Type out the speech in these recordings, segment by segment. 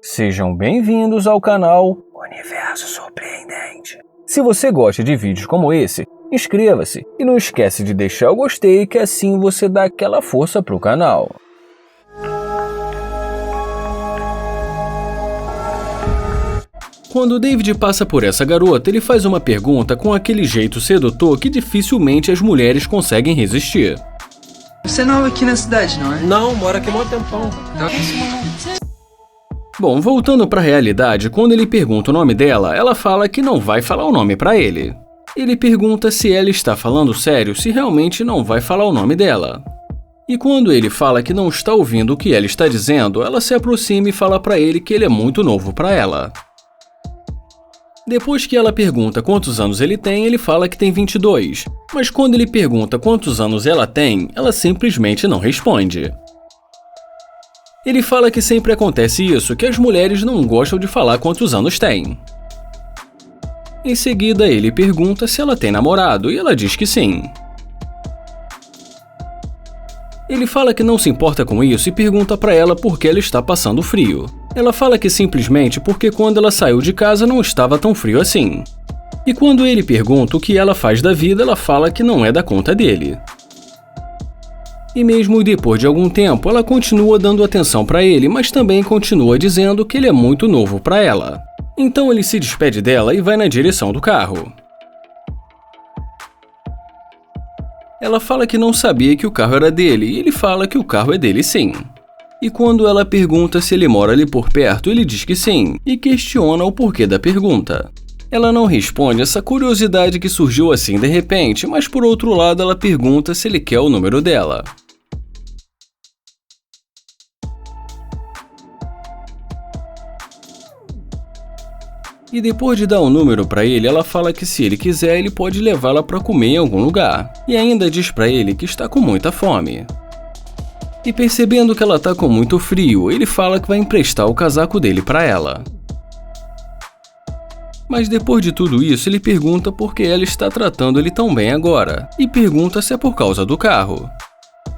Sejam bem-vindos ao canal Universo Surpreendente. Se você gosta de vídeos como esse, inscreva-se e não esquece de deixar o gostei, que assim você dá aquela força pro canal. Quando David passa por essa garota, ele faz uma pergunta com aquele jeito sedutor que dificilmente as mulheres conseguem resistir. Você não é aqui na cidade, não é? Não, mora aqui há um tempão. Bom, voltando pra realidade, quando ele pergunta o nome dela, ela fala que não vai falar o nome pra ele. Ele pergunta se ela está falando sério, se realmente não vai falar o nome dela. E quando ele fala que não está ouvindo o que ela está dizendo, ela se aproxima e fala pra ele que ele é muito novo pra ela. Depois que ela pergunta quantos anos ele tem, ele fala que tem 22. Mas quando ele pergunta quantos anos ela tem, ela simplesmente não responde. Ele fala que sempre acontece isso, que as mulheres não gostam de falar quantos anos têm. Em seguida, ele pergunta se ela tem namorado e ela diz que sim. Ele fala que não se importa com isso e pergunta pra ela por que ela está passando frio. Ela fala que simplesmente porque quando ela saiu de casa não estava tão frio assim. E quando ele pergunta o que ela faz da vida, ela fala que não é da conta dele. E mesmo depois de algum tempo, ela continua dando atenção pra ele, mas também continua dizendo que ele é muito novo pra ela. Então ele se despede dela e vai na direção do carro. Ela fala que não sabia que o carro era dele e ele fala que o carro é dele sim. E quando ela pergunta se ele mora ali por perto, ele diz que sim e questiona o porquê da pergunta. Ela não responde essa curiosidade que surgiu assim de repente, mas por outro lado ela pergunta se ele quer o número dela. E depois de dar um número pra ele, ela fala que se ele quiser, ele pode levá-la pra comer em algum lugar. E ainda diz pra ele que está com muita fome. E percebendo que ela tá com muito frio, ele fala que vai emprestar o casaco dele pra ela. Mas depois de tudo isso, ele pergunta por que ela está tratando ele tão bem agora. E pergunta se é por causa do carro.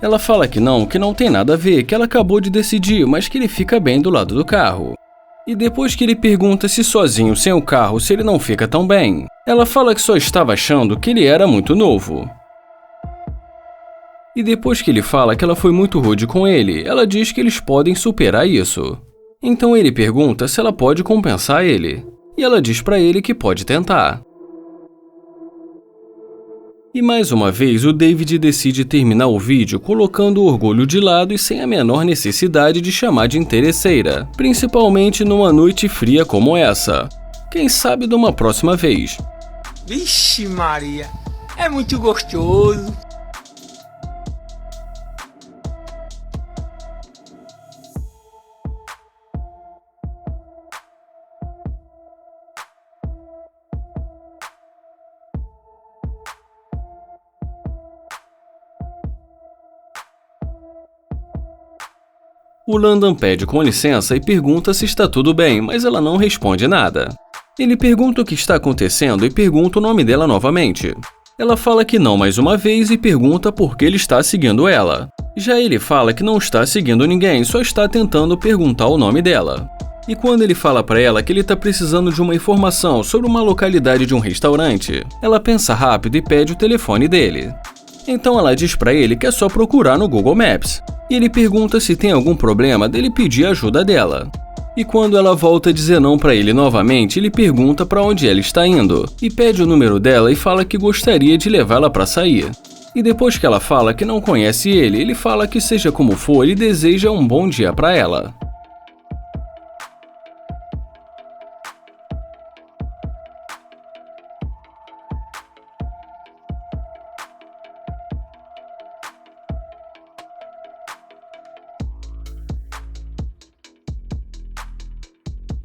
Ela fala que não tem nada a ver, que ela acabou de decidir, mas que ele fica bem do lado do carro. E depois que ele pergunta se sozinho sem o carro se ele não fica tão bem, ela fala que só estava achando que ele era muito novo. E depois que ele fala que ela foi muito rude com ele, ela diz que eles podem superar isso. Então ele pergunta se ela pode compensar ele, e ela diz pra ele que pode tentar. E mais uma vez o David decide terminar o vídeo colocando o orgulho de lado e sem a menor necessidade de chamar de interesseira, principalmente numa noite fria como essa. Quem sabe de uma próxima vez. Vixe Maria, é muito gostoso. O Landon pede com licença e pergunta se está tudo bem, mas ela não responde nada. Ele pergunta o que está acontecendo e pergunta o nome dela novamente. Ela fala que não mais uma vez e pergunta por que ele está seguindo ela. Já ele fala que não está seguindo ninguém, só está tentando perguntar o nome dela. E quando ele fala para ela que ele está precisando de uma informação sobre uma localidade de um restaurante, ela pensa rápido e pede o telefone dele. Então ela diz para ele que é só procurar no Google Maps. E ele pergunta se tem algum problema dele pedir ajuda dela. E quando ela volta a dizer não para ele novamente, ele pergunta para onde ela está indo e pede o número dela e fala que gostaria de levá-la para sair. E depois que ela fala que não conhece ele fala que seja como for, ele deseja um bom dia para ela.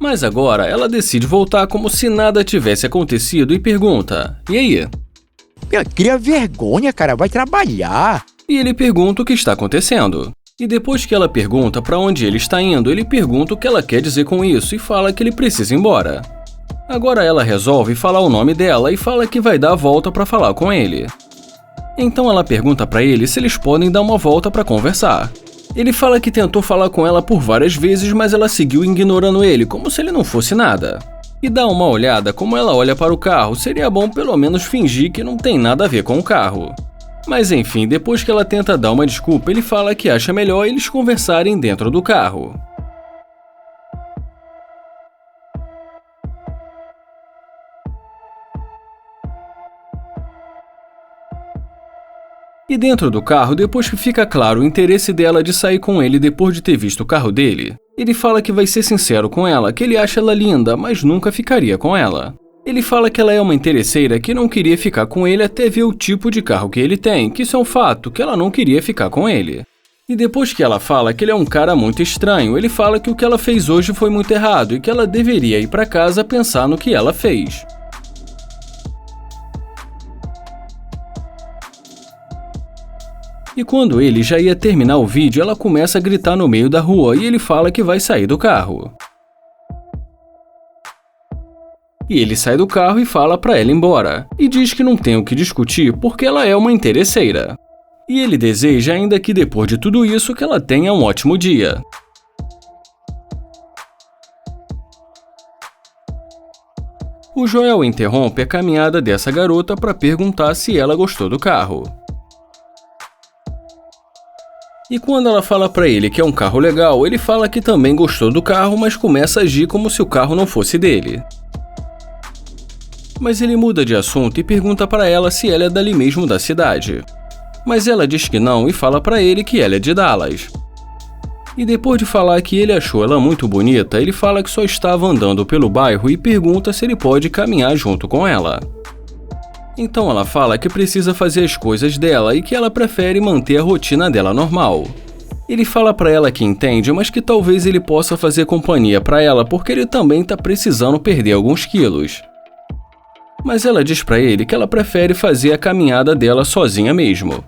Mas agora ela decide voltar como se nada tivesse acontecido e pergunta: e aí? Cria vergonha, cara, vai trabalhar. E ele pergunta o que está acontecendo. E depois que ela pergunta para onde ele está indo, ele pergunta o que ela quer dizer com isso e fala que ele precisa ir embora. Agora ela resolve falar o nome dela e fala que vai dar a volta para falar com ele. Então ela pergunta para ele se eles podem dar uma volta para conversar. Ele fala que tentou falar com ela por várias vezes, mas ela seguiu ignorando ele, como se ele não fosse nada. E dá uma olhada como ela olha para o carro, seria bom pelo menos fingir que não tem nada a ver com o carro. Mas enfim, depois que ela tenta dar uma desculpa, ele fala que acha melhor eles conversarem dentro do carro. E dentro do carro, depois que fica claro o interesse dela de sair com ele depois de ter visto o carro dele, ele fala que vai ser sincero com ela, que ele acha ela linda, mas nunca ficaria com ela. Ele fala que ela é uma interesseira que não queria ficar com ele até ver o tipo de carro que ele tem, que isso é um fato, que ela não queria ficar com ele. E depois que ela fala que ele é um cara muito estranho, ele fala que o que ela fez hoje foi muito errado e que ela deveria ir para casa pensar no que ela fez. E quando ele já ia terminar o vídeo, ela começa a gritar no meio da rua e ele fala que vai sair do carro. E ele sai do carro e fala pra ela ir embora, e diz que não tem o que discutir porque ela é uma interesseira. E ele deseja ainda que depois de tudo isso que ela tenha um ótimo dia. O Joel interrompe a caminhada dessa garota para perguntar se ela gostou do carro. E quando ela fala pra ele que é um carro legal, ele fala que também gostou do carro, mas começa a agir como se o carro não fosse dele. Mas ele muda de assunto e pergunta pra ela se ela é dali mesmo da cidade. Mas ela diz que não e fala pra ele que ela é de Dallas. E depois de falar que ele achou ela muito bonita, ele fala que só estava andando pelo bairro e pergunta se ele pode caminhar junto com ela. Então ela fala que precisa fazer as coisas dela e que ela prefere manter a rotina dela normal. Ele fala pra ela que entende, mas que talvez ele possa fazer companhia pra ela porque ele também tá precisando perder alguns quilos. Mas ela diz pra ele que ela prefere fazer a caminhada dela sozinha mesmo.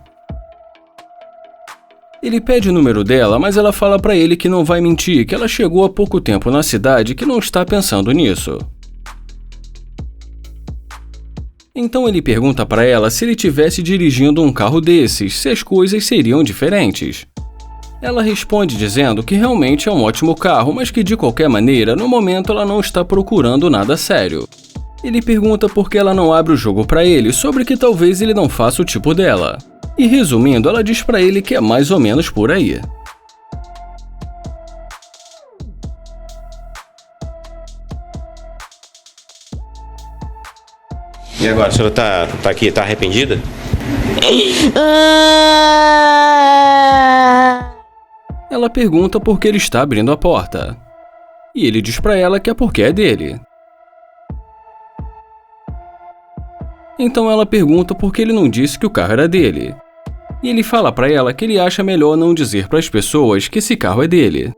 Ele pede o número dela, mas ela fala pra ele que não vai mentir, que ela chegou há pouco tempo na cidade e que não está pensando nisso. Então ele pergunta pra ela se ele estivesse dirigindo um carro desses, se as coisas seriam diferentes. Ela responde dizendo que realmente é um ótimo carro, mas que de qualquer maneira, no momento ela não está procurando nada sério. Ele pergunta por que ela não abre o jogo pra ele, sobre que talvez ele não faça o tipo dela. E resumindo, ela diz pra ele que é mais ou menos por aí. E agora, a senhora tá aqui, tá arrependida? Ela pergunta por que ele está abrindo a porta. E ele diz pra ela que é porque é dele. Então ela pergunta por que ele não disse que o carro era dele. E ele fala pra ela que ele acha melhor não dizer pras pessoas que esse carro é dele.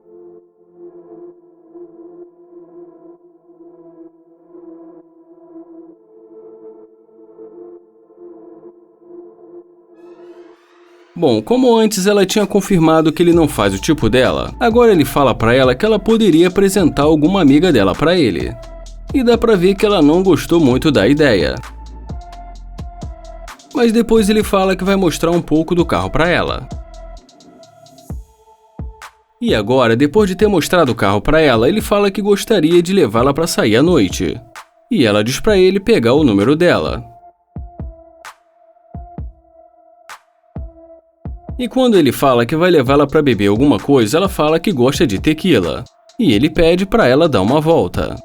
Bom, como antes ela tinha confirmado que ele não faz o tipo dela, agora ele fala pra ela que ela poderia apresentar alguma amiga dela pra ele. E dá pra ver que ela não gostou muito da ideia. Mas depois ele fala que vai mostrar um pouco do carro pra ela. E agora, depois de ter mostrado o carro pra ela, ele fala que gostaria de levá-la pra sair à noite. E ela diz pra ele pegar o número dela. E quando ele fala que vai levá-la pra beber alguma coisa, ela fala que gosta de tequila. E ele pede pra ela dar uma volta.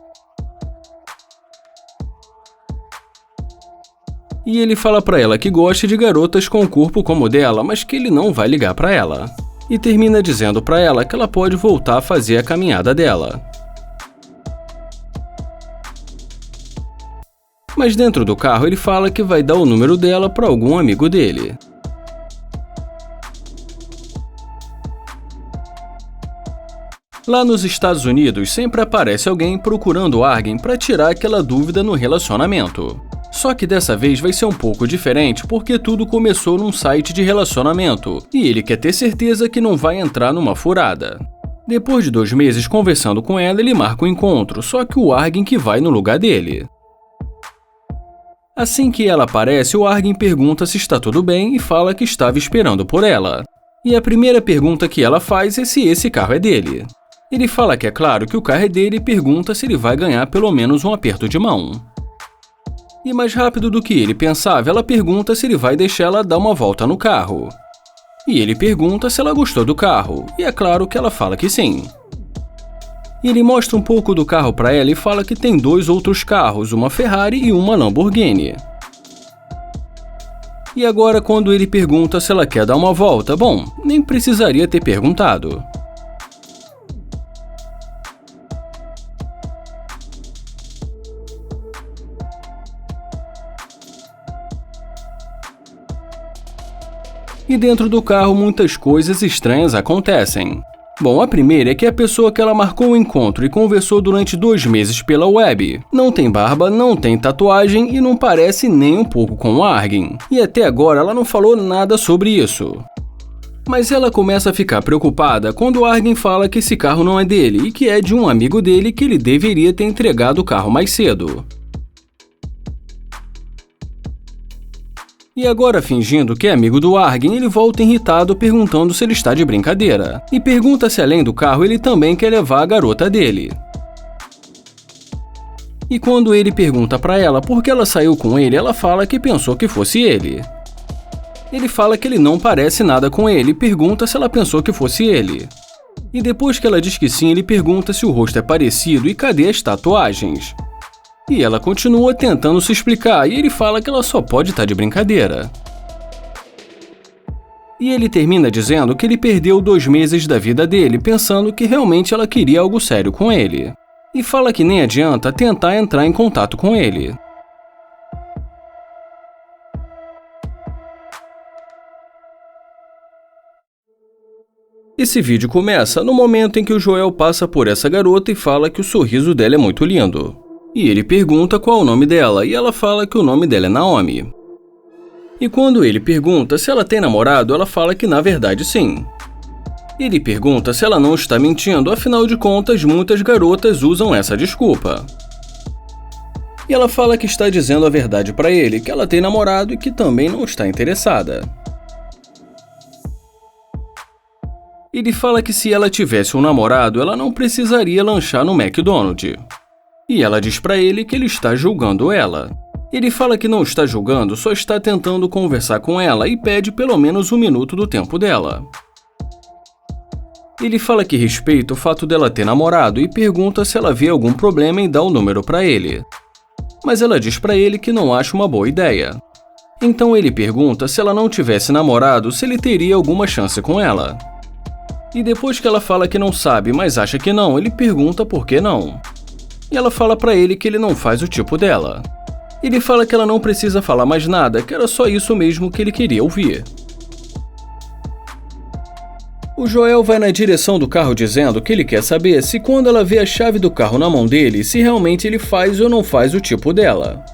E ele fala pra ela que gosta de garotas com um corpo como o dela, mas que ele não vai ligar pra ela. E termina dizendo pra ela que ela pode voltar a fazer a caminhada dela. Mas dentro do carro ele fala que vai dar o número dela pra algum amigo dele. Lá nos Estados Unidos sempre aparece alguém procurando alguém para tirar aquela dúvida no relacionamento. Só que dessa vez vai ser um pouco diferente porque tudo começou num site de relacionamento e ele quer ter certeza que não vai entrar numa furada. Depois de 2 meses conversando com ela, ele marca um encontro, só que o Argen que vai no lugar dele. Assim que ela aparece, o Argen pergunta se está tudo bem e fala que estava esperando por ela. E a primeira pergunta que ela faz é se esse carro é dele. Ele fala que é claro que o carro é dele e pergunta se ele vai ganhar pelo menos um aperto de mão. E mais rápido do que ele pensava, ela pergunta se ele vai deixá-la dar uma volta no carro. E ele pergunta se ela gostou do carro, e é claro que ela fala que sim. E ele mostra um pouco do carro para ela e fala que tem 2 outros carros, uma Ferrari e uma Lamborghini. E agora quando ele pergunta se ela quer dar uma volta, bom, nem precisaria ter perguntado. E dentro do carro muitas coisas estranhas acontecem. Bom, a primeira é que a pessoa que ela marcou o encontro e conversou durante 2 meses pela web não tem barba, não tem tatuagem e não parece nem um pouco com o Argyn. E até agora ela não falou nada sobre isso. Mas ela começa a ficar preocupada quando o Argyn fala que esse carro não é dele e que é de um amigo dele que ele deveria ter entregado o carro mais cedo. E agora, fingindo que é amigo do Argyn, ele volta irritado perguntando se ele está de brincadeira. E pergunta se além do carro ele também quer levar a garota dele. E quando ele pergunta pra ela por que ela saiu com ele, ela fala que pensou que fosse ele. Ele fala que ele não parece nada com ele e pergunta se ela pensou que fosse ele. E depois que ela diz que sim, ele pergunta se o rosto é parecido e cadê as tatuagens. E ela continua tentando se explicar e ele fala que ela só pode estar de brincadeira. E ele termina dizendo que ele perdeu 2 meses da vida dele pensando que realmente ela queria algo sério com ele. E fala que nem adianta tentar entrar em contato com ele. Esse vídeo começa no momento em que o Joel passa por essa garota e fala que o sorriso dela é muito lindo. E ele pergunta qual o nome dela e ela fala que o nome dela é Naomi. E quando ele pergunta se ela tem namorado, ela fala que na verdade sim. Ele pergunta se ela não está mentindo, afinal de contas muitas garotas usam essa desculpa. E ela fala que está dizendo a verdade para ele, que ela tem namorado e que também não está interessada. Ele fala que se ela tivesse um namorado, ela não precisaria lanchar no McDonald's. E ela diz pra ele que ele está julgando ela. Ele fala que não está julgando, só está tentando conversar com ela e pede pelo menos 1 minuto do tempo dela. Ele fala que respeita o fato dela ter namorado e pergunta se ela vê algum problema em dar o número pra ele. Mas ela diz pra ele que não acha uma boa ideia. Então ele pergunta se ela não tivesse namorado, se ele teria alguma chance com ela. E depois que ela fala que não sabe, mas acha que não, ele pergunta por que não. E ela fala pra ele que ele não faz o tipo dela. Ele fala que ela não precisa falar mais nada, que era só isso mesmo que ele queria ouvir. O Joel vai na direção do carro dizendo que ele quer saber se quando ela vê a chave do carro na mão dele, se realmente ele faz ou não faz o tipo dela.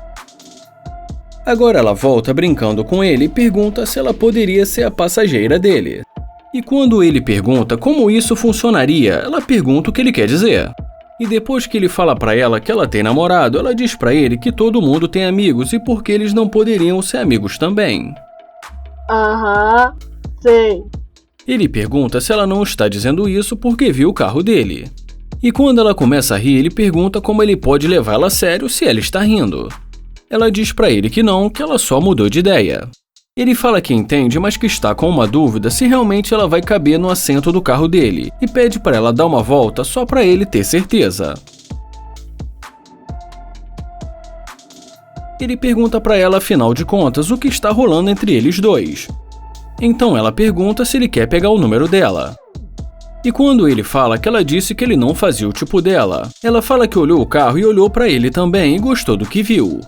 Agora ela volta brincando com ele e pergunta se ela poderia ser a passageira dele. E quando ele pergunta como isso funcionaria, ela pergunta o que ele quer dizer. E depois que ele fala pra ela que ela tem namorado, ela diz pra ele que todo mundo tem amigos e por que eles não poderiam ser amigos também. Aham, sei. Ele pergunta se ela não está dizendo isso porque viu o carro dele. E quando ela começa a rir, ele pergunta como ele pode levá-la a sério se ela está rindo. Ela diz pra ele que não, que ela só mudou de ideia. Ele fala que entende, mas que está com uma dúvida se realmente ela vai caber no assento do carro dele e pede para ela dar uma volta só para ele ter certeza. Ele pergunta para ela, afinal de contas, o que está rolando entre eles dois. Então ela pergunta se ele quer pegar o número dela. E quando ele fala que ela disse que ele não fazia o tipo dela, ela fala que olhou o carro e olhou para ele também e gostou do que viu.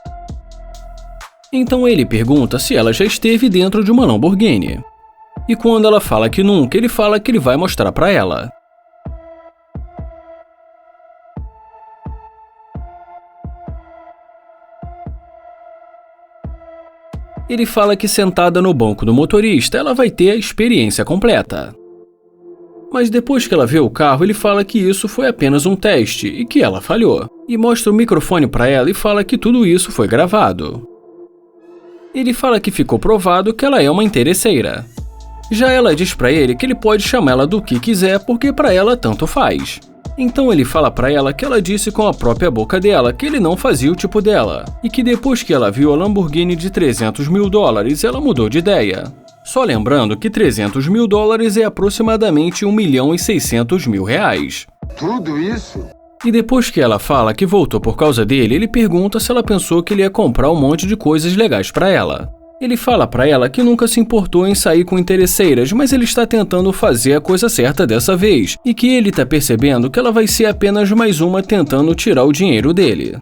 Então ele pergunta se ela já esteve dentro de uma Lamborghini. E quando ela fala que nunca, ele fala que ele vai mostrar pra ela. Ele fala que sentada no banco do motorista, ela vai ter a experiência completa. Mas depois que ela vê o carro, ele fala que isso foi apenas um teste e que ela falhou. E mostra o microfone pra ela e fala que tudo isso foi gravado. Ele fala que ficou provado que ela é uma interesseira. Já ela diz pra ele que ele pode chamá-la do que quiser porque pra ela tanto faz. Então ele fala pra ela que ela disse com a própria boca dela que ele não fazia o tipo dela, e que depois que ela viu a Lamborghini de 300 mil dólares, ela mudou de ideia. Só lembrando que 300 mil dólares é aproximadamente 1.600.000 reais. Tudo isso? E depois que ela fala que voltou por causa dele, ele pergunta se ela pensou que ele ia comprar um monte de coisas legais pra ela. Ele fala pra ela que nunca se importou em sair com interesseiras, mas ele está tentando fazer a coisa certa dessa vez, e que ele tá percebendo que ela vai ser apenas mais uma tentando tirar o dinheiro dele.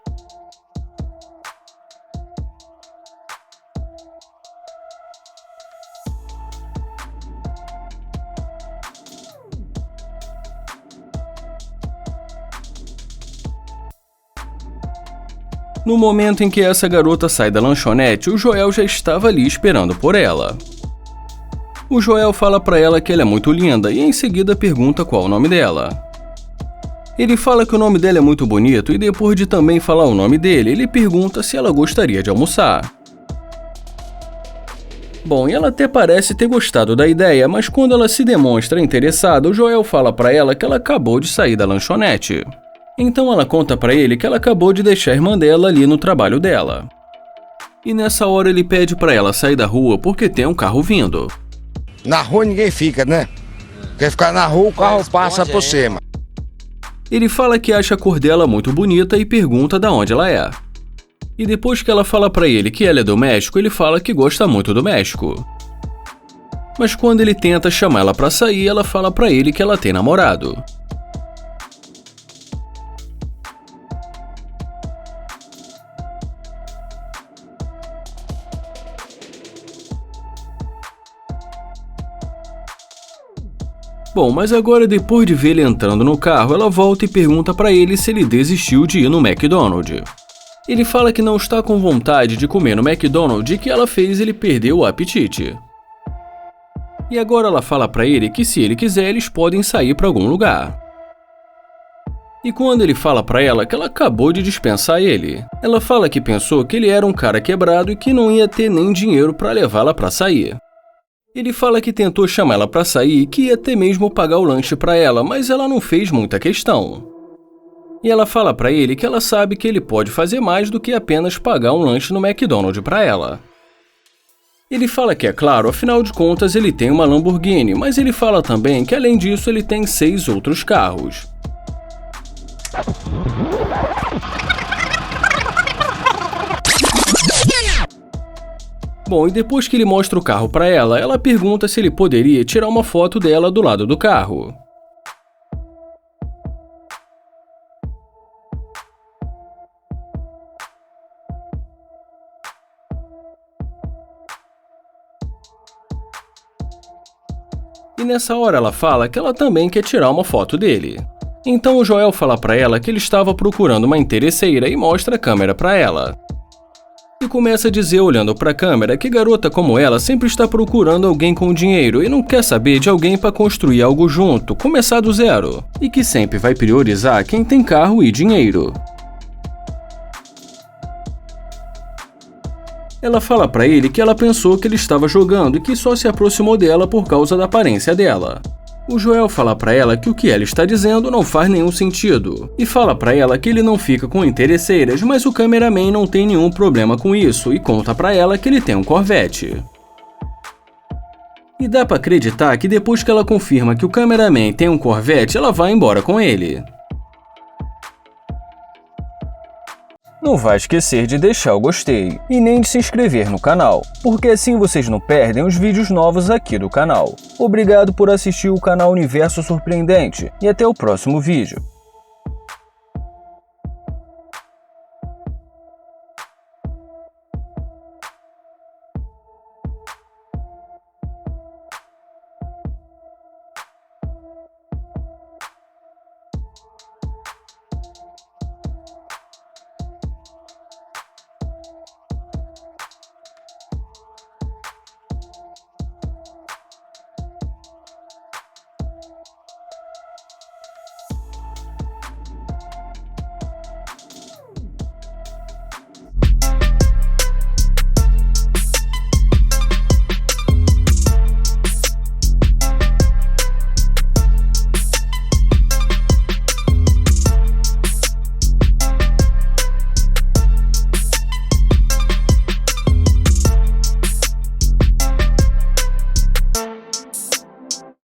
No momento em que essa garota sai da lanchonete, o Joel já estava ali esperando por ela. O Joel fala pra ela que ela é muito linda e em seguida pergunta qual o nome dela. Ele fala que o nome dela é muito bonito e depois de também falar o nome dele, ele pergunta se ela gostaria de almoçar. Bom, e ela até parece ter gostado da ideia, mas quando ela se demonstra interessada, o Joel fala pra ela que ela acabou de sair da lanchonete. Então ela conta pra ele que ela acabou de deixar a irmã dela ali no trabalho dela. E nessa hora ele pede pra ela sair da rua porque tem um carro vindo. Na rua ninguém fica, né? Quer ficar na rua, o carro passa por cima. Ele fala que acha a cor dela muito bonita e pergunta de onde ela é. E depois que ela fala pra ele que ela é do México, ele fala que gosta muito do México. Mas quando ele tenta chamar ela pra sair, ela fala pra ele que ela tem namorado. Bom, mas agora depois de ver ele entrando no carro, ela volta e pergunta pra ele se ele desistiu de ir no McDonald's. Ele fala que não está com vontade de comer no McDonald's e que ela fez ele perder o apetite. E agora ela fala pra ele que se ele quiser eles podem sair pra algum lugar. E quando ele fala pra ela que ela acabou de dispensar ele, ela fala que pensou que ele era um cara quebrado e que não ia ter nem dinheiro pra levá-la pra sair. Ele fala que tentou chamá-la pra sair e que ia até mesmo pagar o lanche pra ela, mas ela não fez muita questão. E ela fala pra ele que ela sabe que ele pode fazer mais do que apenas pagar um lanche no McDonald's pra ela. Ele fala que é claro, afinal de contas ele tem uma Lamborghini, mas ele fala também que além disso ele tem 6 outros carros. Bom, e depois que ele mostra o carro pra ela, ela pergunta se ele poderia tirar uma foto dela do lado do carro. E nessa hora ela fala que ela também quer tirar uma foto dele. Então o Joel fala pra ela que ele estava procurando uma interesseira e mostra a câmera pra ela. E começa a dizer olhando pra câmera que garota como ela sempre está procurando alguém com dinheiro e não quer saber de alguém para construir algo junto, começar do zero. E que sempre vai priorizar quem tem carro e dinheiro. Ela fala pra ele que ela pensou que ele estava jogando e que só se aproximou dela por causa da aparência dela. O Joel fala pra ela que o que ela está dizendo não faz nenhum sentido, e fala pra ela que ele não fica com interesseiras, mas o cameraman não tem nenhum problema com isso e conta pra ela que ele tem um Corvette. E dá pra acreditar que depois que ela confirma que o cameraman tem um Corvette, ela vai embora com ele. Não vai esquecer de deixar o gostei e nem de se inscrever no canal, porque assim vocês não perdem os vídeos novos aqui do canal. Obrigado por assistir o canal Universo Surpreendente e até o próximo vídeo.